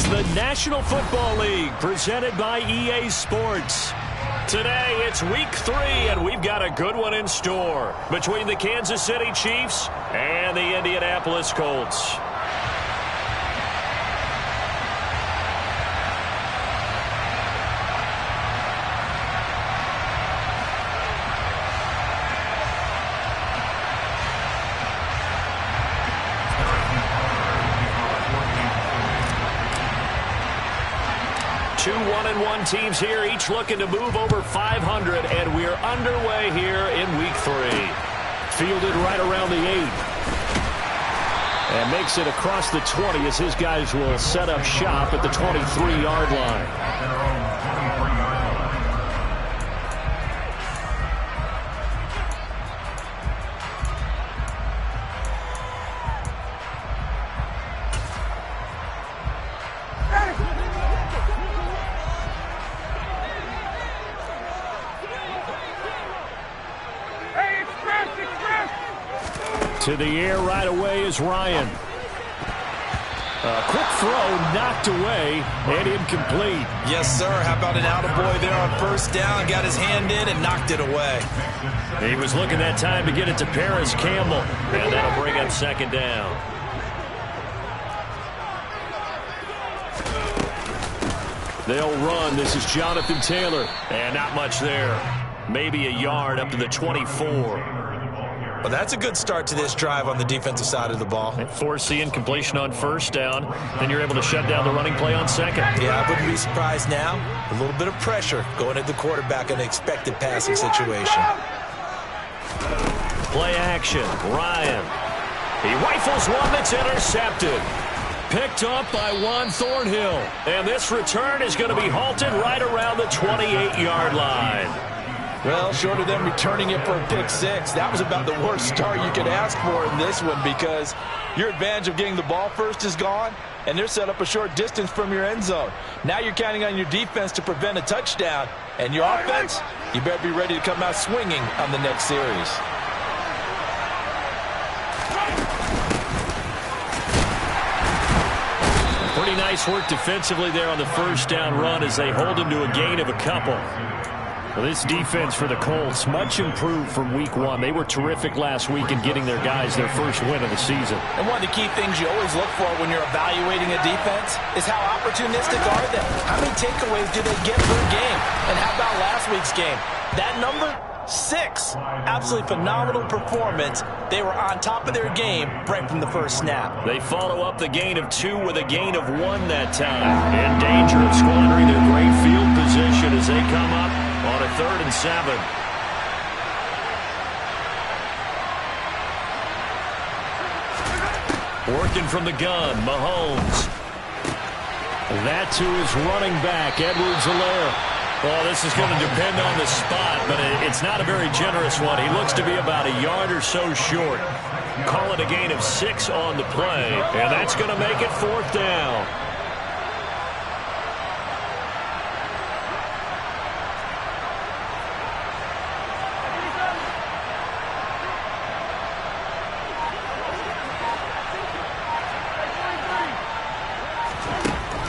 It's the National Football League presented by EA Sports. Today, it's week 3, and we've got a good one in store between the Kansas City Chiefs and the Indianapolis Colts. Two 1-1 teams here, each looking to move over 500, and we're underway here in week 3. Fielded right around the 8. And makes it across the 20 as his guys will set up shop at the 23-yard line. To the air right away is Ryan. A quick throw knocked away and incomplete. Yes, sir. How about an attaboy there on first down? Got his hand in and knocked it away. He was looking that time to get it to Paris Campbell. And that'll bring up second down. They'll run. This is Jonathan Taylor. And not much there. Maybe a yard up to the 24. Well, that's a good start to this drive on the defensive side of the ball. And force the incompletion on first down. Then you're able to shut down the running play on second. Yeah, I wouldn't be surprised now. A little bit of pressure going at the quarterback in an expected passing situation. Play action. Ryan. He rifles one that's intercepted. Picked up by Juan Thornhill. And this return is going to be halted right around the 28-yard line. Well, short of them returning it for a pick 6, that was about the worst start you could ask for in this one because your advantage of getting the ball first is gone, and they're set up a short distance from your end zone. Now you're counting on your defense to prevent a touchdown, and your offense, you better be ready to come out swinging on the next series. Pretty nice work defensively there on the first down run as they hold him to a gain of a couple. Well, this defense for the Colts, much improved from week 1. They were terrific last week in getting their guys their first win of the season. And one of the key things you always look for when you're evaluating a defense is how opportunistic are they? How many takeaways do they get per game? And how about last week's game? That number? 6. Absolutely phenomenal performance. They were on top of their game right from the first snap. They follow up the gain of 2 with a gain of 1 that time. In danger of squandering their great field position as they come up on a 3rd and 7. Working from the gun, Mahomes. That to his running back, Edwards-Helaire. Well, this is going to depend on the spot, but it's not a very generous one. He looks to be about a yard or so short. Call it a gain of 6 on the play, and that's going to make it 4th down.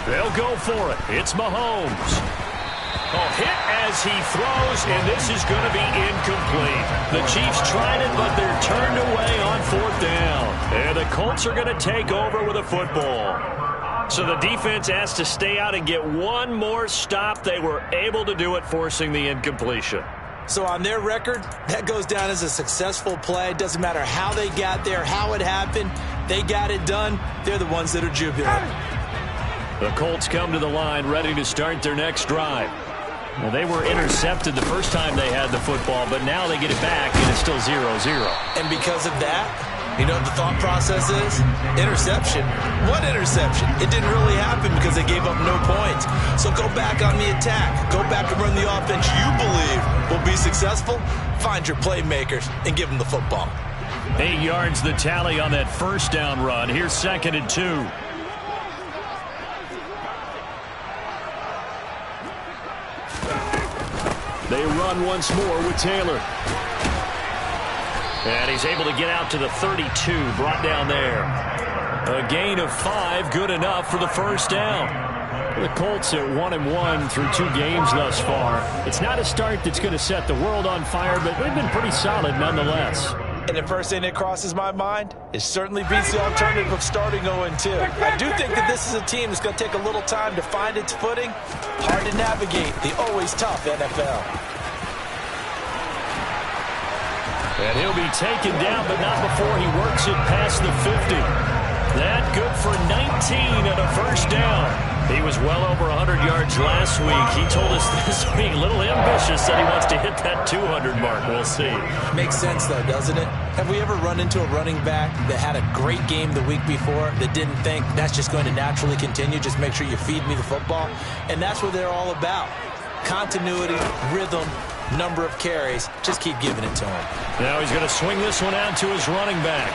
They'll go for it. It's Mahomes. Hit as he throws, and this is going to be incomplete. The Chiefs tried it, but they're turned away on 4th down. And the Colts are going to take over with a football. So the defense has to stay out and get one more stop. They were able to do it, forcing the incompletion. So on their record, that goes down as a successful play. It doesn't matter how they got there, how it happened. They got it done. They're the ones that are jubilant. The Colts come to the line ready to start their next drive. Well, they were intercepted the first time they had the football, but now they get it back, and it's still 0-0. And because of that, you know what the thought process is? Interception. What interception? It didn't really happen because they gave up no points. So go back on the attack. Go back and run the offense you believe will be successful. Find your playmakers and give them the football. 8 yards the tally on that first down run. Here's 2nd and 2. They run once more with Taylor. And he's able to get out to the 32, brought down there. A gain of 5, good enough for the first down. The Colts at 1-1 through 2 games thus far. It's not a start that's going to set the world on fire, but they've been pretty solid nonetheless. And the first thing that crosses my mind, it certainly beats the alternative of starting 0-2. I do think that this is a team that's going to take a little time to find its footing. Hard to navigate the always tough NFL. And he'll be taken down, but not before he works it past the 50. That good for 19 and a first down. He was well over 100 yards last week. He told us this week, a little ambitious, that he wants to hit that 200 mark. We'll see. Makes sense, though, doesn't it? Have we ever run into a running back that had a great game the week before that didn't think that's just going to naturally continue? Just make sure you feed me the football. And that's what they're all about. Continuity, rhythm, number of carries. Just keep giving it to him. Now he's going to swing this one out to his running back.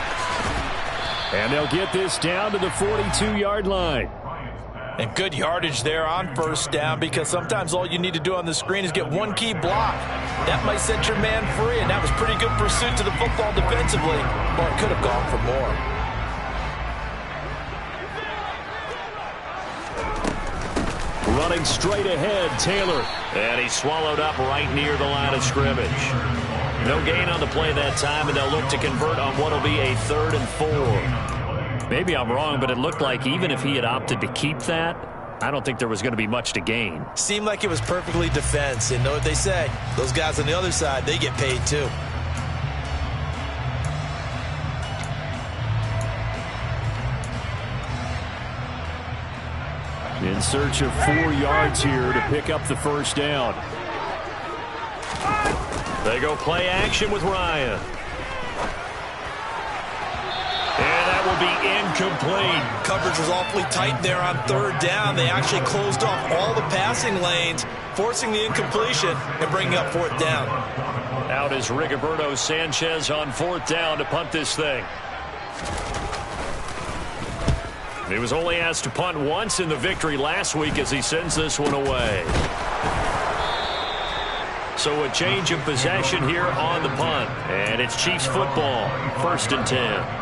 And they'll get this down to the 42-yard line. And good yardage there on first down, because sometimes all you need to do on the screen is get one key block. That might set your man free, and that was pretty good pursuit to the football defensively. Or it could have gone for more. Running straight ahead, Taylor. And he's swallowed up right near the line of scrimmage. No gain on the play that time, and they'll look to convert on what will be a 3rd and 4. Maybe I'm wrong, but it looked like even if he had opted to keep that, I don't think there was going to be much to gain. Seemed like it was perfectly defense. And know what they say? Those guys on the other side, they get paid too. In search of 4 yards here to pick up the first down. They go play action with Ryan. And that will be incomplete. Coverage was awfully tight there on 3rd down. They actually closed off all the passing lanes, forcing the incompletion and bringing up 4th down. Out is Rigoberto Sanchez on 4th down to punt this thing. He was only asked to punt once in the victory last week as he sends this one away. So a change of possession here on the punt. And it's Chiefs football, 1st and 10.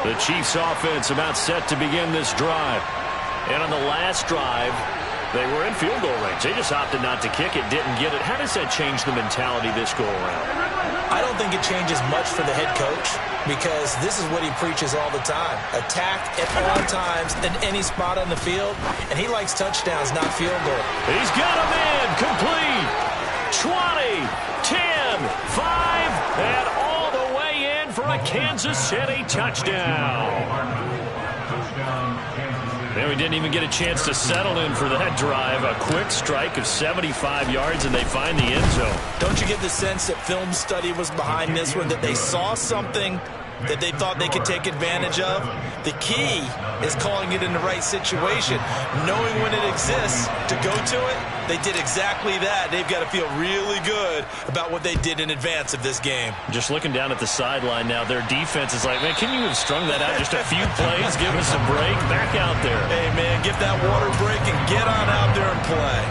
The Chiefs offense about set to begin this drive. And on the last drive, they were in field goal range. They just opted not to kick it, didn't get it. How does that change the mentality this go around? I don't think it changes much for the head coach, because this is what he preaches all the time. Attack at all times in any spot on the field, and he likes touchdowns, not field goal. He's got a man complete. 20, 10, 5, and all the way in for a Kansas City touchdown. And we didn't even get a chance to settle in for that drive. A quick strike of 75 yards, and they find the end zone. Don't you get the sense that film study was behind this one, that they saw something that they thought they could take advantage of? The key is calling it in the right situation, knowing when it exists to go to it. They did exactly that. They've got to feel really good about what they did in advance of this game. Just looking down at the sideline now, their defense is like, man, can you have strung that out just a few plays? Give us a break. Back out there. Hey, man, get that water break and get on out there and play.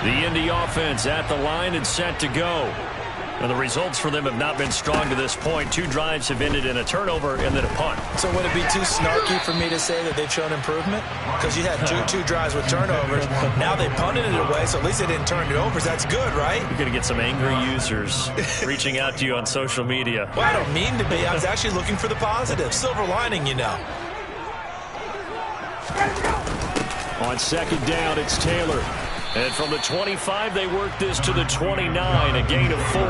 The Indy offense at the line and set to go. And the results for them have not been strong to this point. 2 drives have ended in a turnover and then a punt. So would it be too snarky for me to say that they've shown improvement? Because you had two drives with turnovers. Now they punted it away, so at least they didn't turn it over. That's good, right? You're going to get some angry users reaching out to you on social media. Well, I don't mean to be. I was actually looking for the positive. Silver lining, you know. On 2nd down, it's Taylor. And from the 25, they work this to the 29, a gain of 4.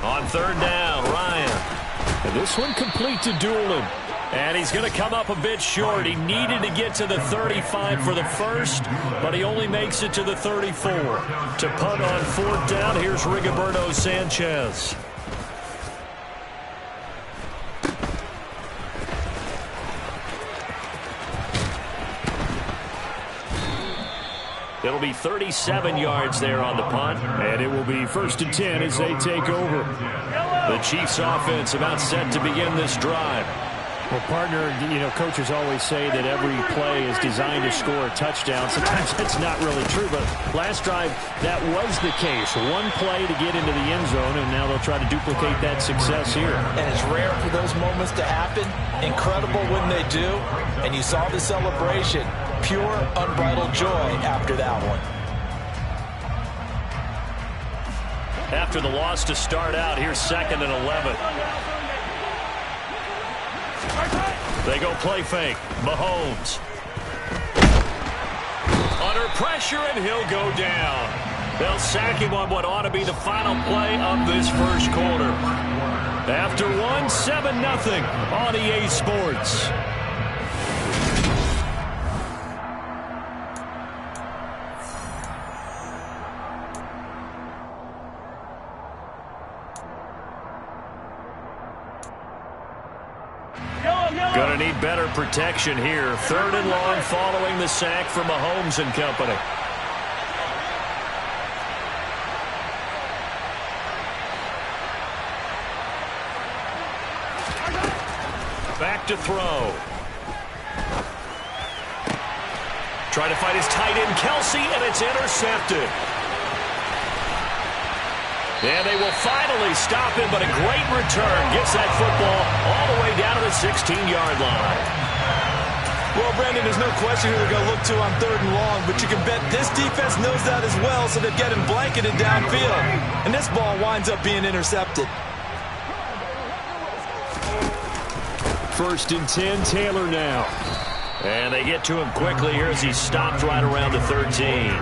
On 3rd down, Ryan. And this one complete to Doolin. And he's going to come up a bit short. He needed to get to the 35 for the first, but he only makes it to the 34. To punt on 4th down, here's Rigoberto Sanchez. It'll be 37 yards there on the punt. And it will be 1st and 10 as they take over. The Chiefs offense about set to begin this drive. Well, partner, coaches always say that every play is designed to score a touchdown. Sometimes that's not really true, but last drive, that was the case. One play to get into the end zone, and now they'll try to duplicate that success here. And it's rare for those moments to happen. Incredible when they do. And you saw the celebration. Pure, unbridled joy after that one. After the loss to start out, here's 2nd and 11. They go play fake. Mahomes. Under pressure, and he'll go down. They'll sack him on what ought to be the final play of this first quarter. After one, 7-0 on EA Sports. Going to need better protection here. 3rd and long following the sack from Mahomes and company. Back to throw. Trying to fight his tight end, Kelsey, and it's intercepted. And they will finally stop him, but a great return gets that football all the way down to the 16-yard line. Well, Brandon, there's no question who they're going to look to on 3rd and long, but you can bet this defense knows that as well, so they're getting blanketed downfield. And this ball winds up being intercepted. 1st and 10, Taylor now. And they get to him quickly here as he stopped right around the 13.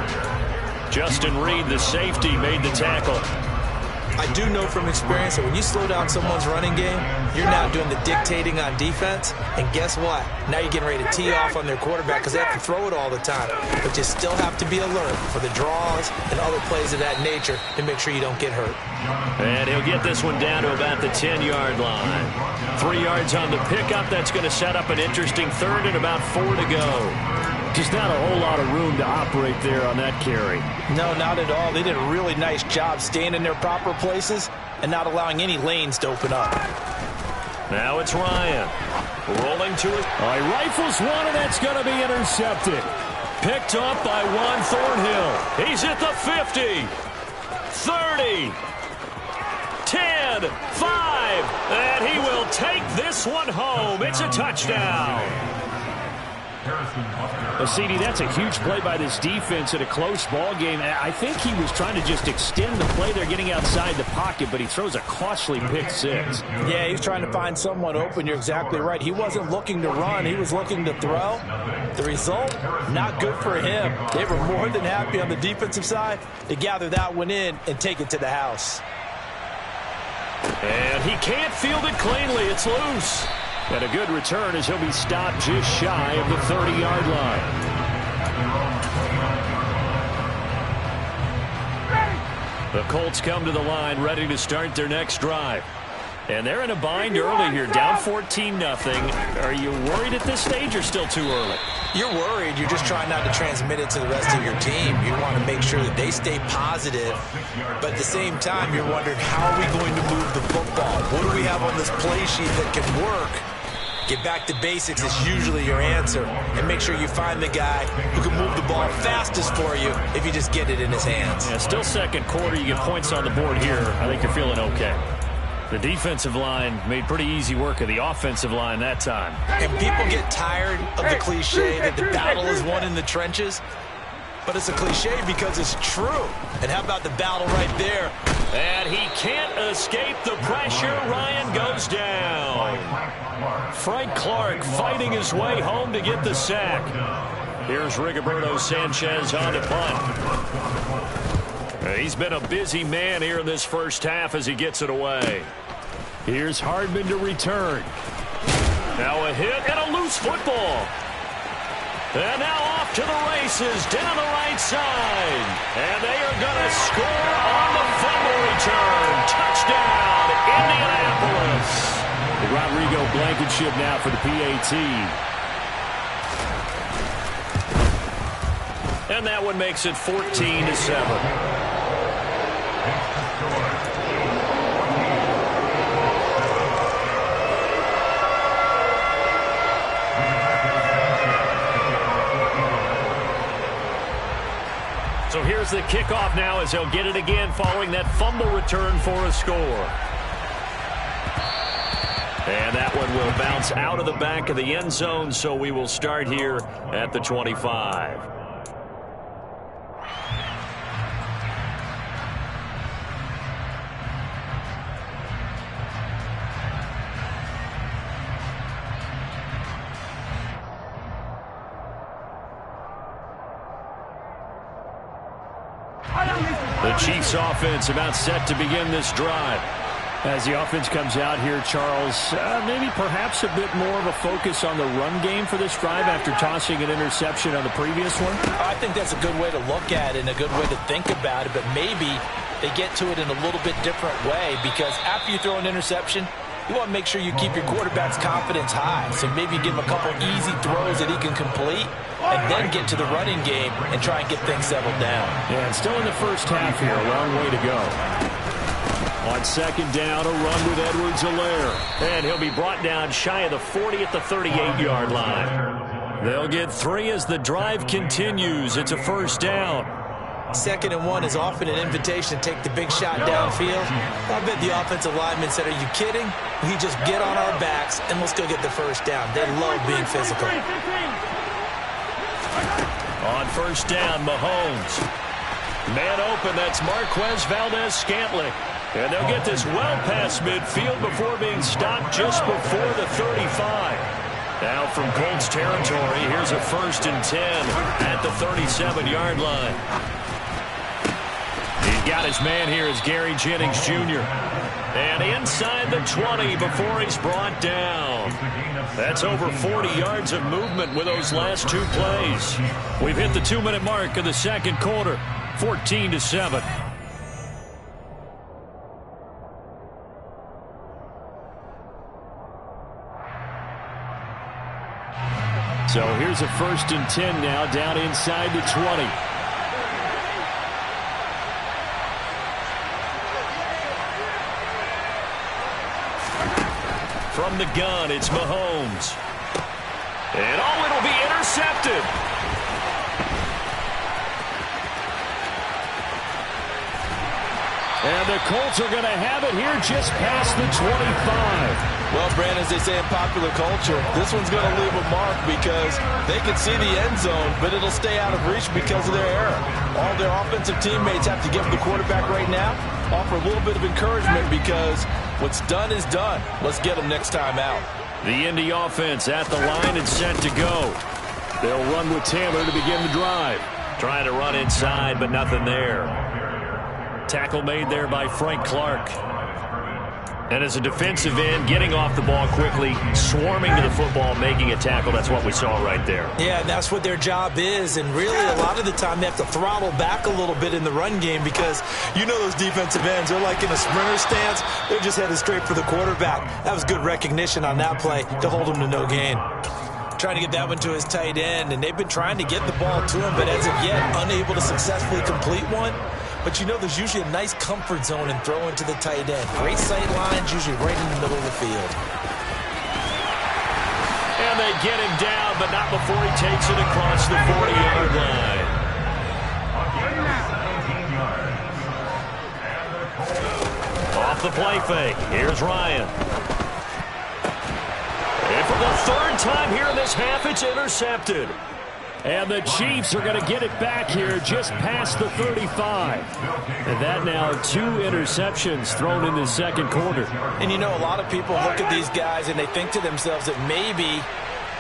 Justin Reed, the safety, made the tackle. I do know from experience that when you slow down someone's running game, you're now doing the dictating on defense. And guess what? Now you're getting ready to tee off on their quarterback because they have to throw it all the time. But you still have to be alert for the draws and other plays of that nature to make sure you don't get hurt. And he'll get this one down to about the 10-yard line. 3 yards on the pickup. That's going to set up an interesting 3rd and about 4 to go. Just not a whole lot of room to operate there on that carry. No, not at all. They did a really nice job staying in their proper places and not allowing any lanes to open up. Now it's Ryan. Rolling to it. All right, rifles one, and that's going to be intercepted. Picked up by Juan Thornhill. He's at the 50. 30. 10. 5. And he will take this one home. It's a touchdown. CD, that's a huge play by this defense in a close ball game. I think he was trying to just extend the play. They're getting outside the pocket, but he throws a costly pick six. Yeah, he's trying to find someone open. You're exactly right. He wasn't looking to run. He was looking to throw. The result, not good for him. They were more than happy on the defensive side to gather that one in and take it to the house. And he can't field it cleanly. It's loose. And a good return as he'll be stopped just shy of the 30-yard line. The Colts come to the line ready to start their next drive. And they're in a bind early here, down 14-0. Are you worried at this stage or still too early? You're worried. You're just trying not to transmit it to the rest of your team. You want to make sure that they stay positive. But at the same time, you're wondering, how are we going to move the football? What do we have on this play sheet that can work? Get back to basics is usually your answer. And make sure you find the guy who can move the ball fastest for you if you just get it in his hands. Yeah, still second quarter. You get points on the board here. I think you're feeling okay. The defensive line made pretty easy work of the offensive line that time. And people get tired of the cliche that the battle is won in the trenches. But it's a cliche because it's true. And how about the battle right there? And he can't escape the pressure. Ryan goes down. Frank Clark fighting his way home to get the sack. Here's Rigoberto Sanchez on the punt. He's been a busy man here in this first half as he gets it away. Here's Hardman to return. Now a hit and a loose football. And now off to the races down the right side. And they are going to score on the fumble return. Touchdown, Indianapolis. The Rodrigo Blankenship now for the PAT. And that one makes it 14-7. So here's the kickoff now as they'll get it again following that fumble return for a score. And that one will bounce out of the back of the end zone, so we will start here at the 25. The Chiefs offense about set to begin this drive. As the offense comes out here, Charles, maybe perhaps a bit more of a focus on the run game for this drive after tossing an interception on the previous one? I think that's a good way to look at it and a good way to think about it, but maybe they get to it in a little bit different way, because after you throw an interception, you want to make sure you keep your quarterback's confidence high. So maybe give him a couple easy throws that he can complete and then get to the running game and try and get things settled down. Yeah, and still in the first half here, a long way to go. On second down, a run with Edwards-Helaire. And he'll be brought down shy of the 40 at the 38-yard line. They'll get 3 as the drive continues. It's a first down. 2nd and 1 is often an invitation to take the big shot downfield. I bet the offensive lineman said, "Are you kidding? We just get on our backs and let's go get the first down." They love being physical. On first down, Mahomes. Man open, that's Marquez Valdez-Scantling. And they'll get this well past midfield before being stopped just before the 35. Now from Colts territory, here's a 1st and 10 at the 37-yard line. He's got his man here as Gary Jennings Jr. And inside the 20 before he's brought down. That's over 40 yards of movement with those last 2 plays. We've hit the 2-minute mark of the second quarter, 14-7. So here's a 1st and 10 now, down inside the 20. From the gun, it's Mahomes. And it'll be intercepted. And the Colts are going to have it here just past the 25. Well, Brandon, as they say in popular culture, this one's going to leave a mark because they can see the end zone, but it'll stay out of reach because of their error. All their offensive teammates have to give the quarterback right now, offer a little bit of encouragement because what's done is done. Let's get them next time out. The Indy offense at the line and set to go. They'll run with Taylor to begin the drive. Trying to run inside, but nothing there. Tackle made there by Frank Clark. And as a defensive end, getting off the ball quickly, swarming to the football, making a tackle. That's what we saw right there. Yeah, that's what their job is. And really, a lot of the time, they have to throttle back a little bit in the run game because you know those defensive ends, they're like in a sprinter stance. They're just headed straight for the quarterback. That was good recognition on that play to hold him to no gain. Trying to get that one to his tight end, and they've been trying to get the ball to him, but as of yet, unable to successfully complete one. But you know there's usually a nice comfort zone in throwing to the tight end. Great sight lines, usually right in the middle of the field. And they get him down, but not before he takes it across the 40-yard line. Off the play fake, here's Ryan. And for the 3rd time here in this half, it's intercepted. And the Chiefs are going to get it back here just past the 35. And that now 2 interceptions thrown in the second quarter. And you know, a lot of people look at these guys and they think to themselves that maybe,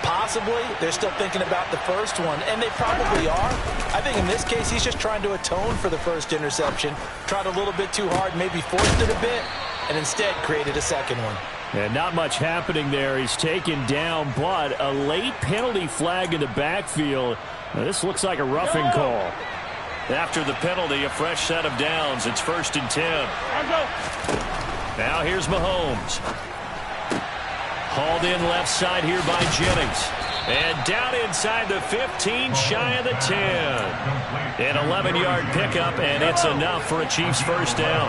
possibly, they're still thinking about the first one. And they probably are. I think in this case, he's just trying to atone for the first interception. Tried a little bit too hard, maybe forced it a bit, and instead created a second one. And not much happening there. He's taken down, but a late penalty flag in the backfield. Now, this looks like a roughing call. After the penalty, a fresh set of downs. It's 1st and 10. Now here's Mahomes. Hauled in left side here by Jennings. And down inside the 15, shy of the 10. An 11-yard pickup, and it's enough for a Chiefs first down.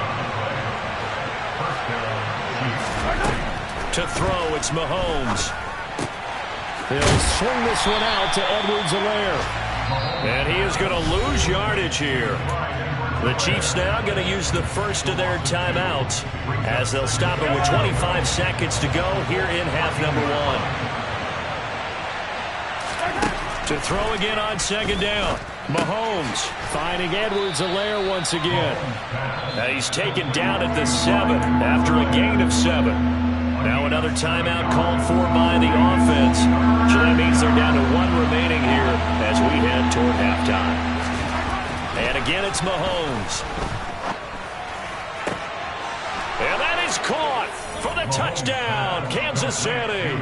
To throw, it's Mahomes. He'll swing this one out to Edwards-Helaire. And he is going to lose yardage here. The Chiefs now going to use the first of their timeouts as they'll stop it with 25 seconds to go here in half number 1. To throw again on second down. Mahomes finding Edwards-Helaire once again. Now he's taken down at the 7 after a gain of 7. Now another timeout called for by the offense. So that means they're down to 1 remaining here as we head toward halftime. And again, it's Mahomes. And that is caught for the touchdown, Kansas City.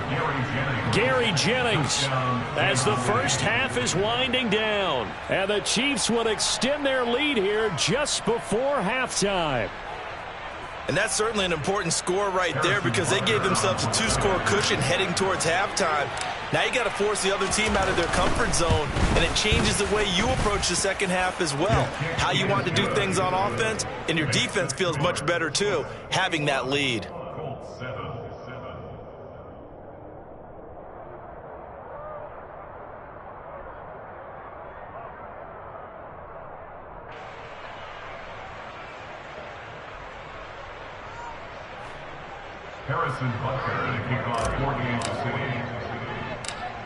Gary Jennings as the first half is winding down. And the Chiefs will extend their lead here just before halftime. And that's certainly an important score right there because they gave themselves a 2-score cushion heading towards halftime. Now you got to force the other team out of their comfort zone, and it changes the way you approach the second half as well. How you want to do things on offense, and your defense feels much better too, having that lead. Harrison Butker to kick off for Kansas City.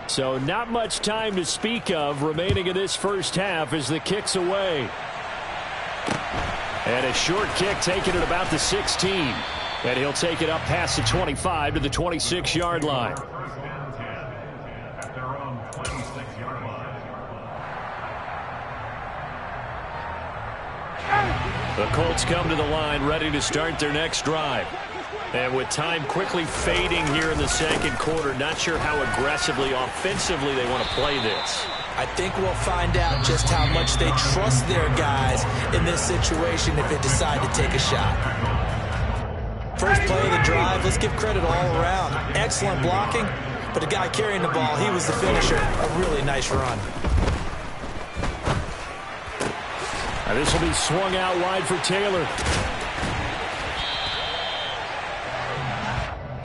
So not much time to speak of remaining in this first half as the kick's away. And a short kick taken at about the 16. And he'll take it up past the 25 to the 26-yard line. First and 10 at their own 26-yard line. The Colts come to the line ready to start their next drive. And with time quickly fading here in the second quarter, not sure how aggressively, offensively they want to play this. I think we'll find out just how much they trust their guys in this situation if they decide to take a shot. First play of the drive, let's give credit all around. Excellent blocking, but the guy carrying the ball, he was the finisher. A really nice run. Now this will be swung out wide for Taylor.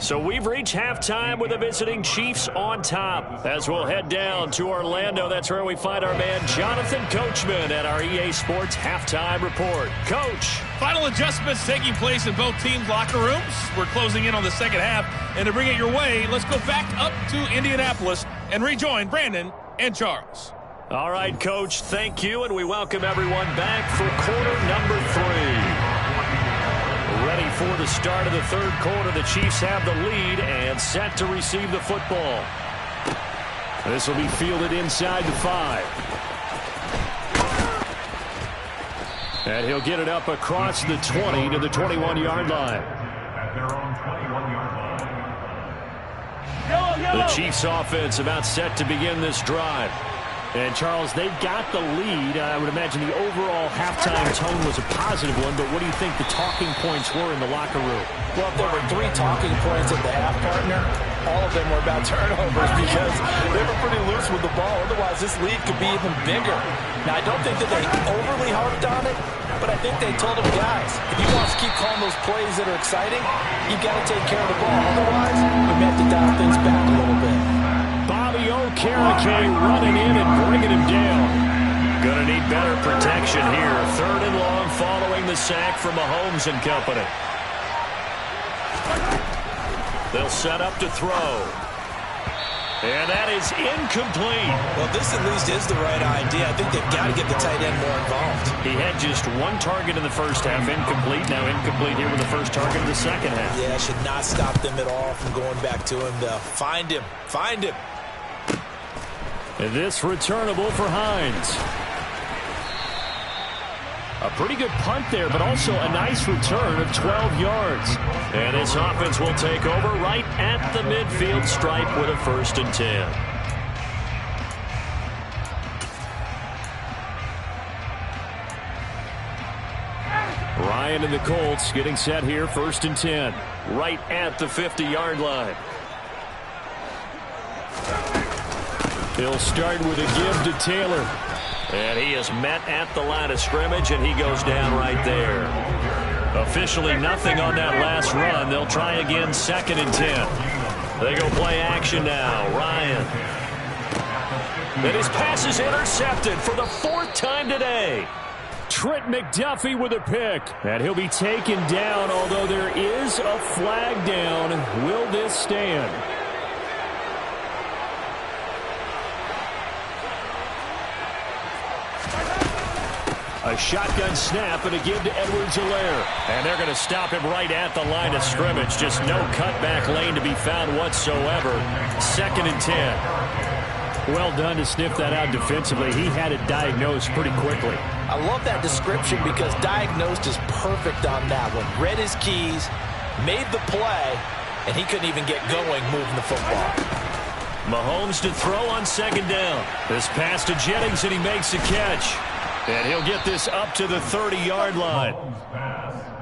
So we've reached halftime with the visiting Chiefs on top. As we'll head down to Orlando, that's where we find our man Jonathan Coachman at our EA Sports Halftime Report. Coach. Final adjustments taking place in both teams' locker rooms. We're closing in on the second half. And to bring it your way, let's go back up to Indianapolis and rejoin Brandon and Charles. All right, Coach, thank you, and we welcome everyone back for quarter number 3. Ready for the start of the third quarter. The Chiefs have the lead and set to receive the football. This will be fielded inside the 5. And he'll get it up across the 20 to the 21-yard line. At their own 21-yard line. The Chiefs offense about set to begin this drive. And, Charles, they've got the lead. I would imagine the overall halftime tone was a positive one, but what do you think the talking points were in the locker room? Well, if there were 3 talking points at the half, partner, all of them were about turnovers because they were pretty loose with the ball. Otherwise, this lead could be even bigger. Now, I don't think that they overly harped on it, but I think they told them, guys, if you want to keep calling those plays that are exciting, you've got to take care of the ball. Otherwise, we may have to dial things back a little bit. Bobby Okereke running in and bringing him down. Going to need better protection here. 3rd and long following the sack from Mahomes and company. They'll set up to throw. And that is incomplete. Well, this at least is the right idea. I think they've got to get the tight end more involved. He had just 1 target in the first half, incomplete. Now incomplete here with the first target of the second half. Yeah, should not stop them at all from going back to him, though. Find him. Find him. And this returnable for Hines. A pretty good punt there, but also a nice return of 12 yards. And this offense will take over right at the midfield stripe with a 1st and 10. Ryan and the Colts getting set here, 1st and 10. Right at the 50-yard line. He'll start with a give to Taylor. And he is met at the line of scrimmage, and he goes down right there. Officially nothing on that last run. They'll try again, 2nd and 10. They go play action now. Ryan. And his pass is intercepted for the 4th time today. Trent McDuffie with a pick. And he'll be taken down, although there is a flag down. Will this stand? A shotgun snap and a give to Edwards-Helaire. And they're going to stop him right at the line of scrimmage. Just no cutback lane to be found whatsoever. 2nd and 10. Well done to sniff that out defensively. He had it diagnosed pretty quickly. I love that description because diagnosed is perfect on that one. Read his keys, made the play, and he couldn't even get going moving the football. Mahomes to throw on 2nd down. This pass to Jennings, and he makes a catch. And he'll get this up to the 30-yard line.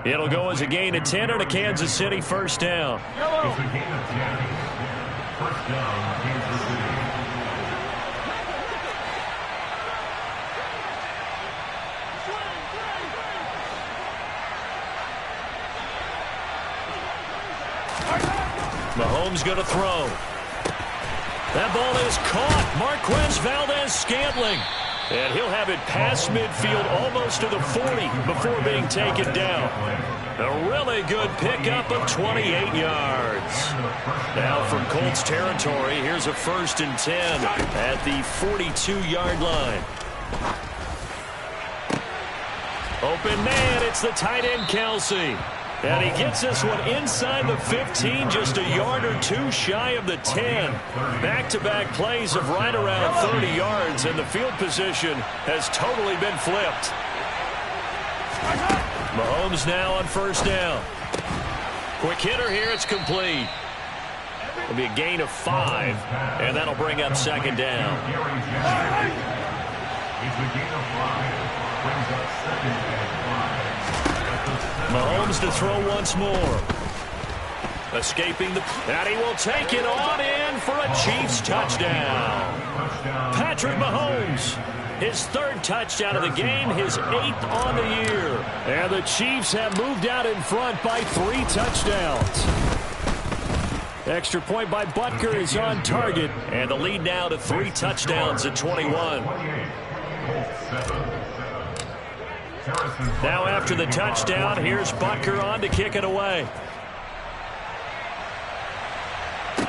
It'll go as a gain of 10 and a Kansas City 1st down. It's a gain of 10. 1st down, Kansas City. Mahomes going to throw. That ball is caught. Marquez Valdez-Scantling. And he'll have it past midfield almost to the 40 before being taken down. A really good pickup of 28 yards. Now from Colts territory, here's a 1st and 10 at the 42-yard line. Open man, it's the tight end Kelsey. And he gets this one inside the 15, just a yard or two shy of the 10. Back-to-back plays of right around 30 yards, and the field position has totally been flipped. Mahomes now on 1st down. Quick hitter here, it's complete. It'll be a gain of 5, and that'll bring up 2nd down. It's a gain of 5. Brings up 2nd and 5. Mahomes to throw once more. Escaping the... And he will take it on in for a Chiefs touchdown. Patrick Mahomes, his 3rd touchdown of the game, his 8th on the year. And the Chiefs have moved out in front by 3 touchdowns. Extra point by Butker is on target. And the lead now to 3 touchdowns at 21. Now after the touchdown, here's Butker on to kick it away. The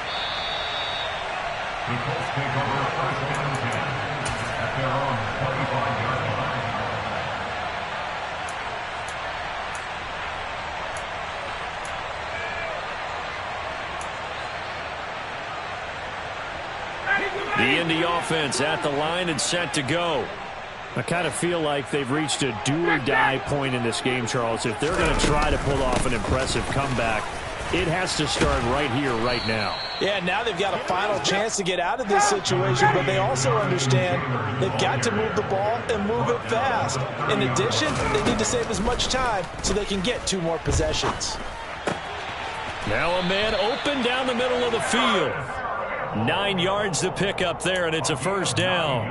Colts take over 1st and 10 at their own 25-yard line. The Indy offense at the line and set to go. I kind of feel like they've reached a do-or-die point in this game, Charles. If they're going to try to pull off an impressive comeback, it has to start right here, right now. Yeah, now they've got a final chance to get out of this situation, but they also understand they've got to move the ball and move it fast. In addition, they need to save as much time so they can get 2 more possessions. Now a man open down the middle of the field. 9 yards to pick up there, and it's a 1st down.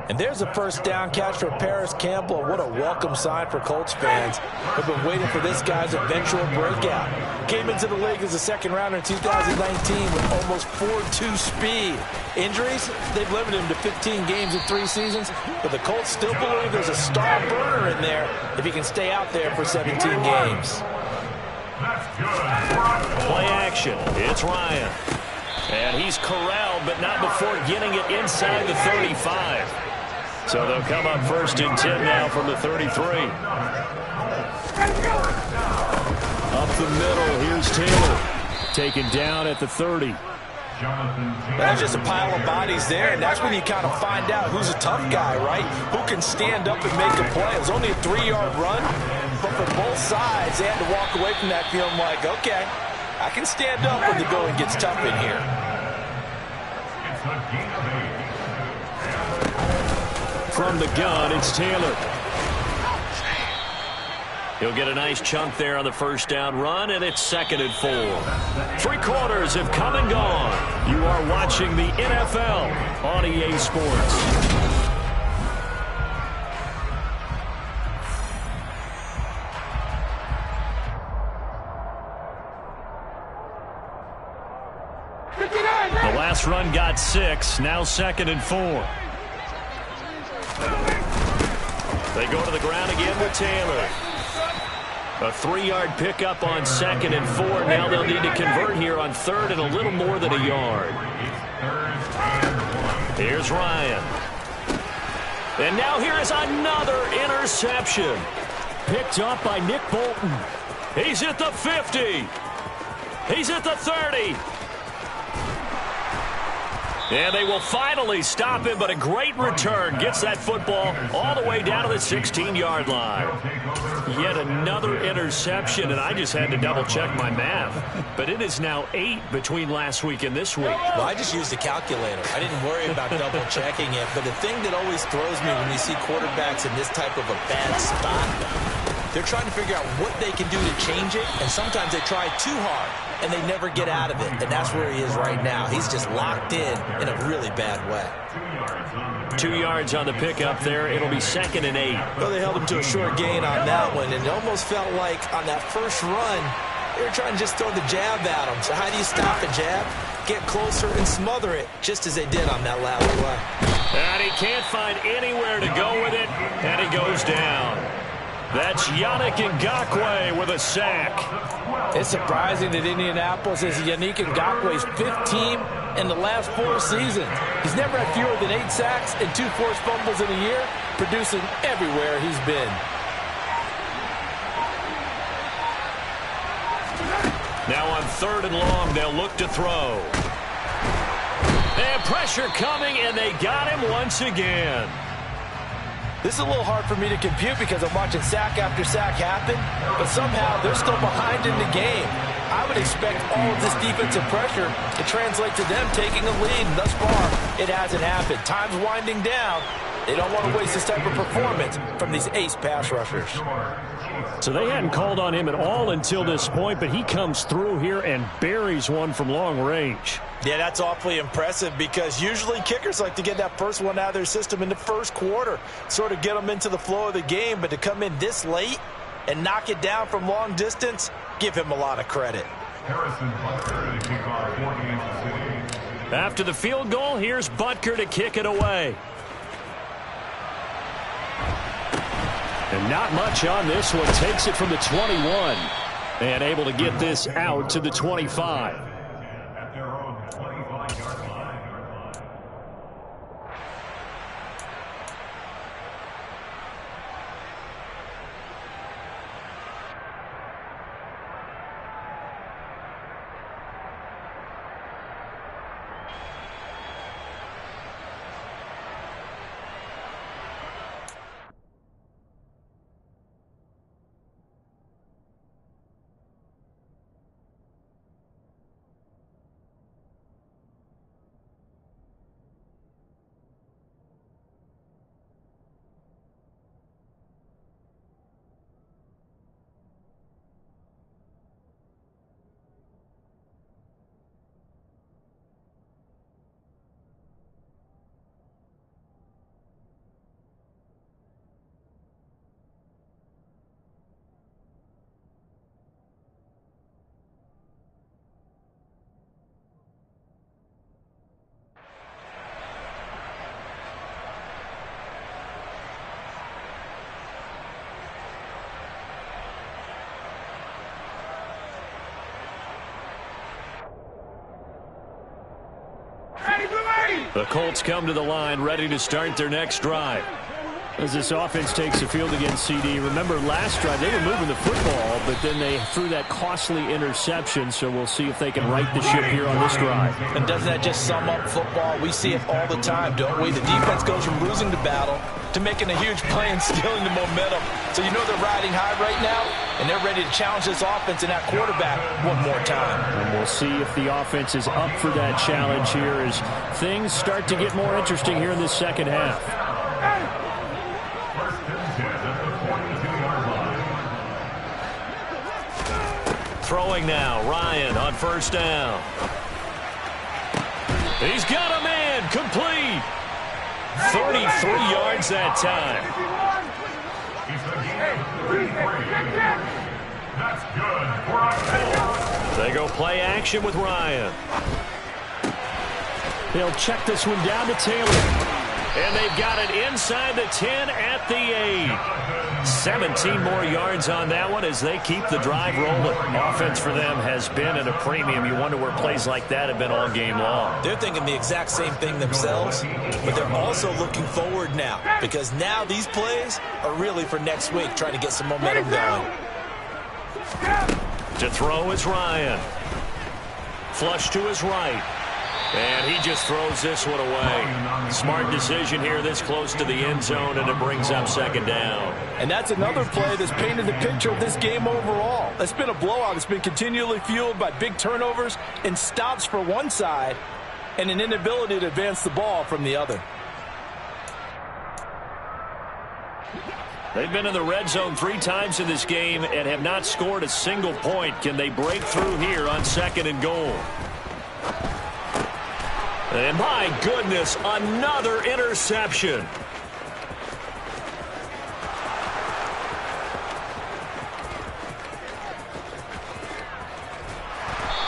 And there's a 1st down catch for Paris Campbell. What a welcome sign for Colts fans. They've been waiting for this guy's eventual breakout. Came into the league as a 2nd rounder in 2019 with almost 4.2 speed. Injuries, they've limited him to 15 games in 3 seasons, but the Colts still believe there's a star burner in there if he can stay out there for 17 games. Play action. It's Ryan. And he's corralled, but not before getting it inside the 35. So they'll come up 1st and 10 now from the 33. Up the middle, here's Taylor. Taken down at the 30. That's just a pile of bodies there, and that's when you kind of find out who's a tough guy, right? Who can stand up and make a play. It was only a 3-yard run, but for both sides, they had to walk away from that feeling like, okay, I can stand up when the going gets tough in here. From the gun, it's Taylor. He'll get a nice chunk there on the first down run, and it's 2nd and 4. 3 quarters have come and gone. You are watching the NFL on EA Sports. The last run got 6, now 2nd and 4. They go to the ground again with Taylor. A 3-yard pickup on 2nd and 4. Now they'll need to convert here on 3rd and a little more than a yard. Here's Ryan. And now here is another interception. Picked up by Nick Bolton. He's at the 50. He's at the 30. And they will finally stop him, but a great return. Gets that football all the way down to the 16-yard line. Yet another interception, and I just had to double-check my math. But it is now 8 between last week and this week. Well, I just used a calculator. I didn't worry about double-checking it. But the thing that always throws me when you see quarterbacks in this type of a bad spot, they're trying to figure out what they can do to change it, and sometimes they try too hard, and they never get out of it. And that's where he is right now. He's just locked in a really bad way. 2 yards on the pickup there. It'll be 2nd and 8. Well, they held him to a short gain on that one, and it almost felt like on that first run, they were trying to just throw the jab at him. So how do you stop a jab? Get closer and smother it, just as they did on that last play. And he can't find anywhere to go with it, and he goes down. That's Yannick Ngakoue with a sack. It's surprising that Indianapolis is Yannick Ngakoue's 5th team in the last 4 seasons. He's never had fewer than 8 sacks and 2 forced fumbles in a year, producing everywhere he's been. Now on 3rd and long, they'll look to throw. And pressure coming, and they got him once again. This is a little hard for me to compute because I'm watching sack after sack happen, but somehow they're still behind in the game. I would expect all of this defensive pressure to translate to them taking a lead, and thus far, it hasn't happened. Time's winding down. They don't want to waste this type of performance from these ace pass rushers. So they hadn't called on him at all until this point, but he comes through here and buries one from long range. Yeah, that's awfully impressive because usually kickers like to get that first one out of their system in the first quarter, sort of get them into the flow of the game, but to come in this late and knock it down from long distance, give him a lot of credit. After the field goal, here's Butker to kick it away. And not much on this one. Takes it from the 21 and able to get this out to the 25. The Colts come to the line, ready to start their next drive. As this offense takes the field against CD, remember last drive they were moving the football, but then they threw that costly interception, so we'll see if they can right the ship here on this drive. And doesn't that just sum up football? We see it all the time, don't we? The defense goes from losing the battle to making a huge play and stealing the momentum. So you know they're riding high right now, and they're ready to challenge this offense and that quarterback one more time. And we'll see if the offense is up for that challenge here as things start to get more interesting here in this second half. throwing now. Ryan on first down. He's got a man. Complete. 33 yards that time. That's good for a 4. They go play action with Ryan. They'll check this one down to Taylor. And they've got it inside the 10 at the 8. 17 more yards on that one as they keep the drive rolling. Offense for them has been at a premium. You wonder where plays like that have been all game long. They're thinking the exact same thing themselves, but they're also looking forward now because now these plays are really for next week, trying to get some momentum going. To throw is Ryan. Flush to his right. And he just throws this one away. Smart decision here this close to the end zone, and it brings up second down. And that's another play that's painted the picture of this game overall. It's been a blowout. It's been continually fueled by big turnovers and stops for one side and an inability to advance the ball from the other. They've been in the red zone 3 times in this game and have not scored a single point. Can they break through here on second and goal? And my goodness, another interception.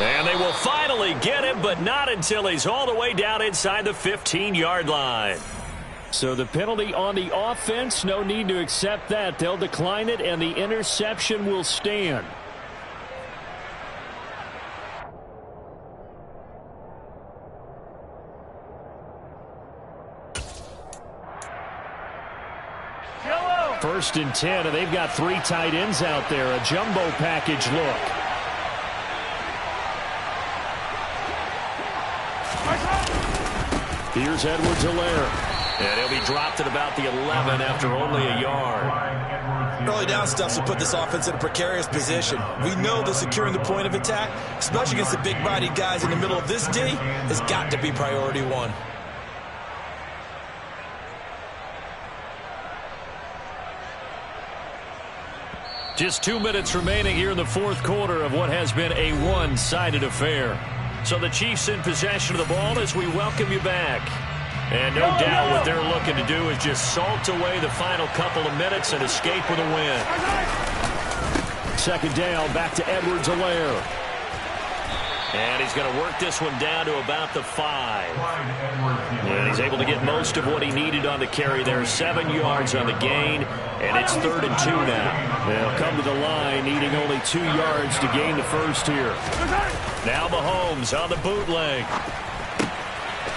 And they will finally get him, but not until he's all the way down inside the 15-yard line. So the penalty on the offense, no need to accept that. They'll decline it, and the interception will stand. First and 10, and they've got 3 tight ends out there. A jumbo package look. Here's Edwards-Helaire. And he'll be dropped at about the 11 after only a yard. Early down stuff will put this offense in a precarious position. We know that securing the point of attack, especially against the big-bodied guys in the middle of this D, has got to be priority 1. Just 2 minutes remaining here in the fourth quarter of what has been a one-sided affair. So the Chiefs in possession of the ball as we welcome you back. And no doubt what they're looking to do is just salt away the final couple of minutes and escape with a win. Second down, back to Edwards-Helaire. And he's going to work this one down to about the 5. And he's able to get most of what he needed on the carry there. 7 yards on the gain, and it's 3rd and 2 now. They'll come to the line, needing only 2 yards to gain the first here. Now Mahomes on the bootleg.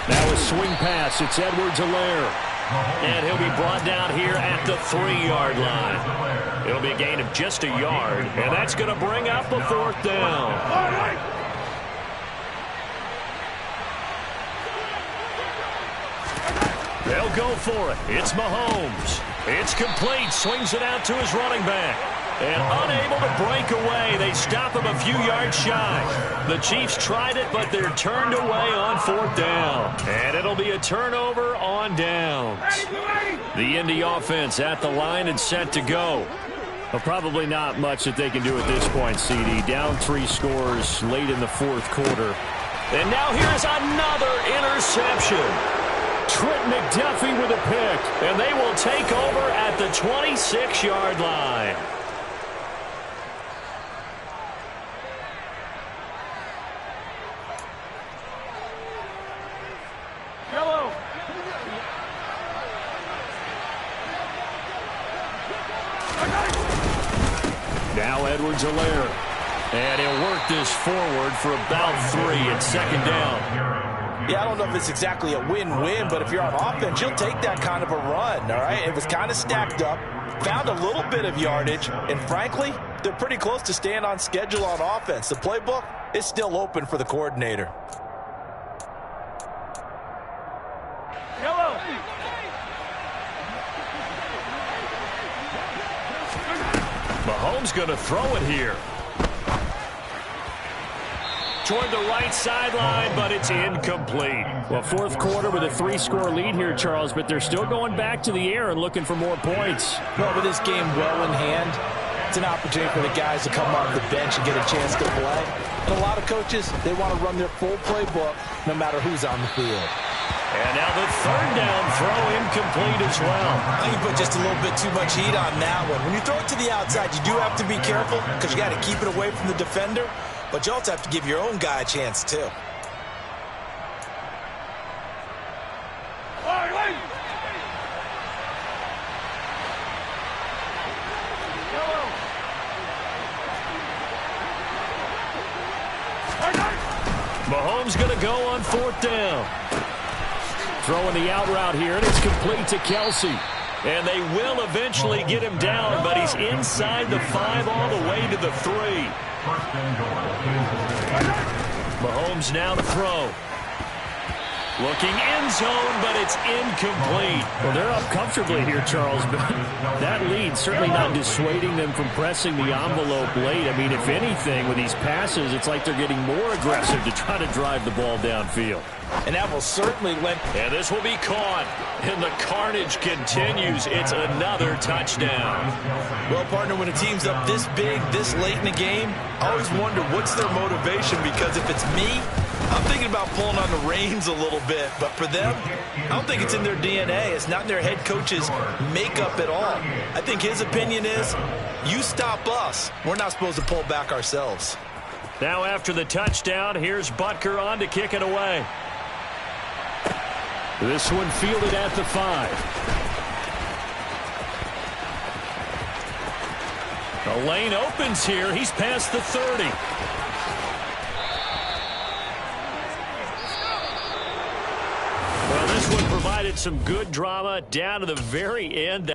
Now a swing pass. It's Edwards-Helaire. And he'll be brought down here at the 3-yard line. It'll be a gain of just a yard, and that's going to bring up a 4th down. They'll go for it. It's Mahomes. It's complete. Swings it out to his running back. And unable to break away. They stop him a few yards shy. The Chiefs tried it, but they're turned away on 4th down. And it'll be a turnover on downs. The Indy offense at the line and set to go. Well, probably not much that they can do at this point, CD. Down 3 scores late in the fourth quarter. And now here's another interception. Trent McDuffie with a pick. And they will take over at the 26-yard line. Now Edwards-Helaire. And he'll work this forward for about 3 at 2nd down. Yeah, I don't know if it's exactly a win-win, but if you're on offense, you'll take that kind of a run, all right? It was kind of stacked up, found a little bit of yardage, and frankly, they're pretty close to staying on schedule on offense. The playbook is still open for the coordinator. Mahomes going to throw it here. Toward the right sideline, but it's incomplete. Well, fourth quarter with a 3-score lead here, Charles, but they're still going back to the air and looking for more points. Well, with this game well in hand, It's an opportunity for the guys to come off the bench and get a chance to play. And a lot of coaches, they want to run their full playbook no matter who's on the field. And now the third down throw incomplete as well. I think you put just a little bit too much heat on that one. When you throw it to the outside, you do have to be careful because you got to keep it away from the defender. But you also have to give your own guy a chance, too. Mahomes going to go on fourth down. Throwing the out route here, and it's complete to Kelsey. And they will eventually get him down, but he's inside the 5 all the way to the 3. Mahomes now to throw. Looking end zone, but it's incomplete. Well, they're up comfortably here, Charles, but that lead certainly not dissuading them from pressing the envelope late. I mean, if anything, with these passes, it's like they're getting more aggressive to try to drive the ball downfield. And that will certainly lend. And this will be caught. And the carnage continues. It's another touchdown. Well, partner, when a team's up this big, this late in the game, I always wonder what's their motivation, because if it's me, I'm thinking about pulling on the reins a little bit. But for them, I don't think it's in their DNA. It's not in their head coach's makeup at all. I think his opinion is, you stop us, we're not supposed to pull back ourselves. Now after the touchdown, here's Butker on to kick it away. This one fielded at the 5. The lane opens here. He's past the 30. Well, this one provided some good drama down to the very end.